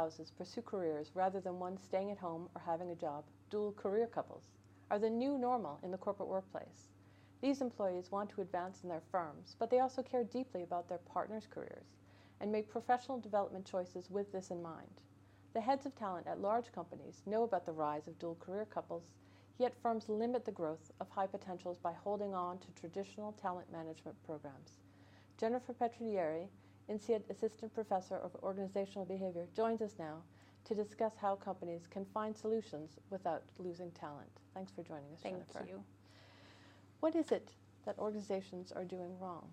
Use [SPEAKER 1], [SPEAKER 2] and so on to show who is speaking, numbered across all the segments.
[SPEAKER 1] spouses pursue careers rather than one staying at home or having a job, dual career couples, are the new normal in the corporate workplace. These employees want to advance in their firms, but they also care deeply about their partners' careers and make professional development choices with this in mind. The heads of talent at large companies know about the rise of dual career couples, yet firms limit the growth of high potentials by holding on to traditional talent management programs. Jennifer Petriglieri, INSEAD Assistant Professor of Organizational Behavior, joins us now to discuss how companies can find solutions without losing talent. Thanks for joining us, Jennifer.
[SPEAKER 2] Thank you.
[SPEAKER 1] What is it that organizations are doing wrong?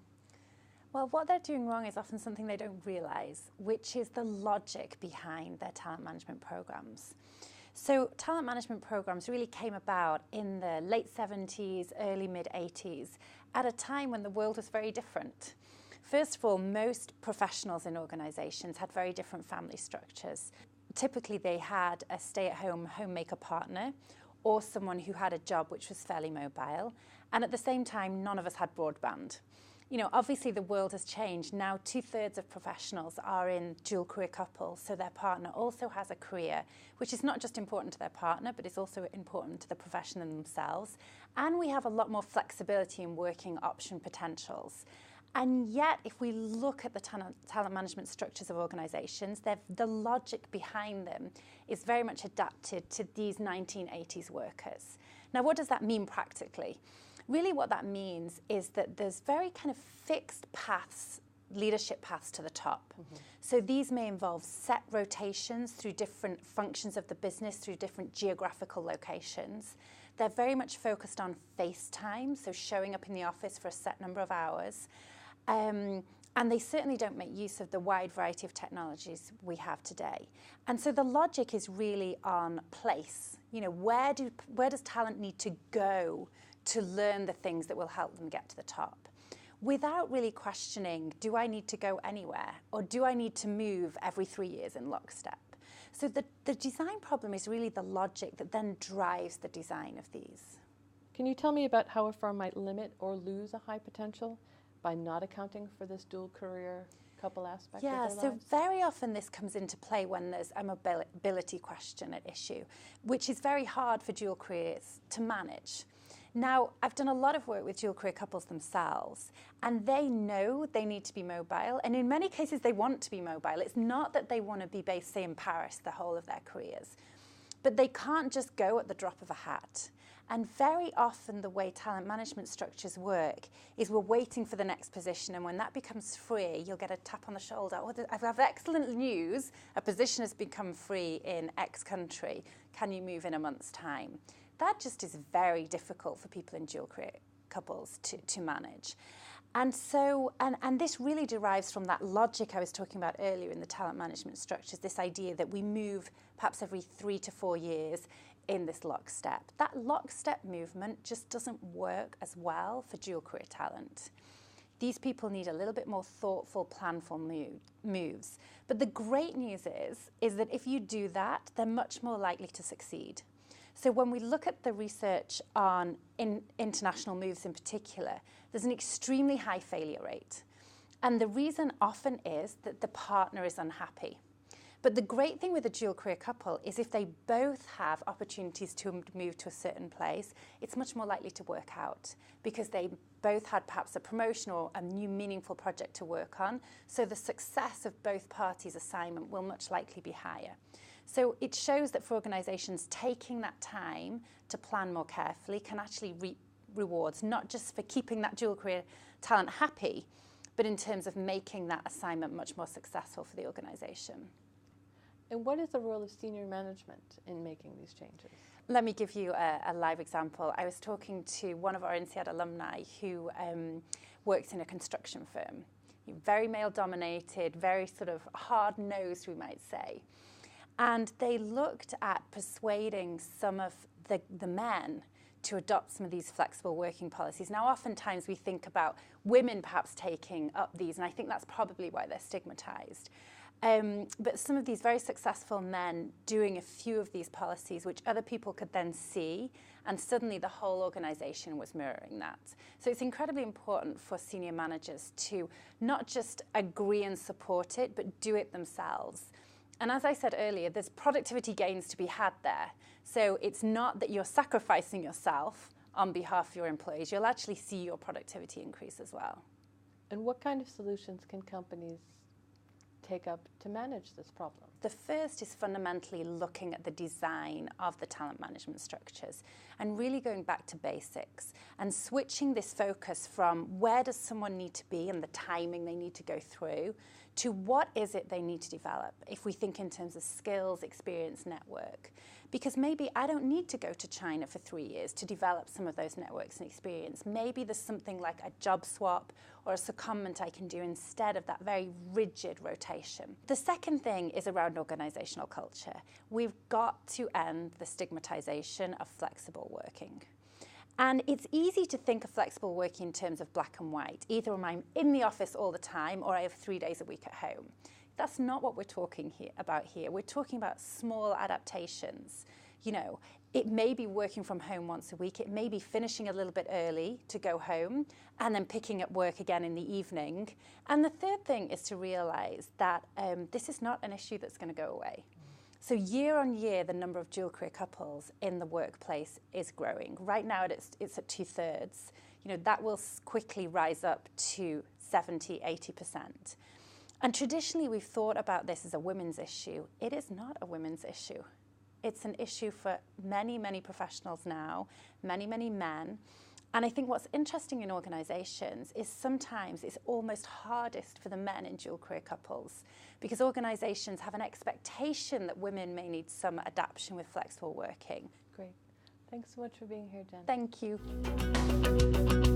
[SPEAKER 2] Well, what they're doing wrong is often something they don't realize, which is the logic behind their talent management programs. So talent management programs really came about in the late 70s, early mid-80s, at a time when the world was very different. First of all, most professionals in organizations had very different family structures. Typically, they had a stay-at-home homemaker partner or someone who had a job which was fairly mobile. And at the same time, none of us had broadband. You know, obviously the world has changed. Now 2/3 of professionals are in dual career couples, so their partner also has a career, which is not just important to their partner, but is also important to the profession and themselves. And we have a lot more flexibility in working option potentials. And yet, if we look at the talent management structures of organizations, the logic behind them is very much adapted to these 1980s workers. Now, what does that mean practically? Really what that means is that there's very kind of fixed paths, leadership paths to the top. Mm-hmm. So these may involve set rotations through different functions of the business, through different geographical locations. They're very much focused on face time, so showing up in the office for a set number of hours. And they certainly don't make use of the wide variety of technologies we have today. And so the logic is really on place. You know, where does talent need to go to learn the things that will help them get to the top? Without really questioning, do I need to go anywhere? Or do I need to move every 3 years in lockstep? So the design problem is really the logic that then drives the design of these.
[SPEAKER 1] Can you tell me about how a firm might limit or lose a high potential by not accounting for this dual career couple aspect of their lives?
[SPEAKER 2] So very often this comes into play when there's a mobility question at issue, which is very hard for dual careers to manage. Now, I've done a lot of work with dual career couples themselves, and they know they need to be mobile, and in many cases they want to be mobile. It's not that they want to be based, say, in Paris the whole of their careers, but they can't just go at the drop of a hat. And very often the way talent management structures work is we're waiting for the next position, and when that becomes free, you'll get a tap on the shoulder. Oh, I have excellent news. A position has become free in X country. Can you move in a month's time? That just is very difficult for people in dual career couples to manage. And so, and this really derives from that logic I was talking about earlier in the talent management structures, this idea that we move perhaps every 3 to 4 years in this lockstep. That lockstep movement just doesn't work as well for dual career talent. These people need a little bit more thoughtful, planful moves. But the great news is that if you do that, they're much more likely to succeed. So when we look at the research on international moves in particular, there's an extremely high failure rate. And the reason often is that the partner is unhappy. But the great thing with a dual career couple is if they both have opportunities to move to a certain place, it's much more likely to work out because they both had perhaps a promotion or a new meaningful project to work on. So the success of both parties' assignment will much likely be higher. So it shows that for organizations, taking that time to plan more carefully can actually reap rewards, not just for keeping that dual career talent happy, but in terms of making that assignment much more successful for the organization.
[SPEAKER 1] And what is the role of senior management in making these changes?
[SPEAKER 2] Let me give you a live example. I was talking to one of our INSEAD alumni who works in a construction firm. Very male-dominated, very sort of hard-nosed, we might say. And they looked at persuading some of the men to adopt some of these flexible working policies. Now, oftentimes we think about women perhaps taking up these, and I think that's probably why they're stigmatized. But some of these very successful men doing a few of these policies, which other people could then see, and suddenly the whole organization was mirroring that. So it's incredibly important for senior managers to not just agree and support it, but do it themselves. And as I said earlier, there's productivity gains to be had there. So it's not that you're sacrificing yourself on behalf of your employees. You'll actually see your productivity increase as well.
[SPEAKER 1] And what kind of solutions can companies take up to manage this problem?
[SPEAKER 2] The first is fundamentally looking at the design of the talent management structures and really going back to basics and switching this focus from where does someone need to be and the timing they need to go through to what is it they need to develop, if we think in terms of skills, experience, network. Because maybe I don't need to go to China for 3 years to develop some of those networks and experience. Maybe there's something like a job swap or a secondment I can do instead of that very rigid rotation. The second thing is around organisational culture. We've got to end the stigmatisation of flexible working. And it's easy to think of flexible working in terms of black and white. Either I'm in the office all the time or I have 3 days a week at home. That's not what we're talking about here. We're talking about small adaptations. You know, it may be working from home once a week. It may be finishing a little bit early to go home and then picking up work again in the evening. And the third thing is to realise that this is not an issue that's going to go away. So year on year, the number of dual career couples in the workplace is growing. Right now, it's at 2/3. You know, that will quickly rise up to 70, 80%. And traditionally, we've thought about this as a women's issue. It is not a women's issue. It's an issue for many, many professionals now, many, many men. And I think what's interesting in organisations is sometimes it's almost hardest for the men in dual career couples because organisations have an expectation that women may need some adaptation with flexible working.
[SPEAKER 1] Great. Thanks so much for being here, Jen.
[SPEAKER 2] Thank you.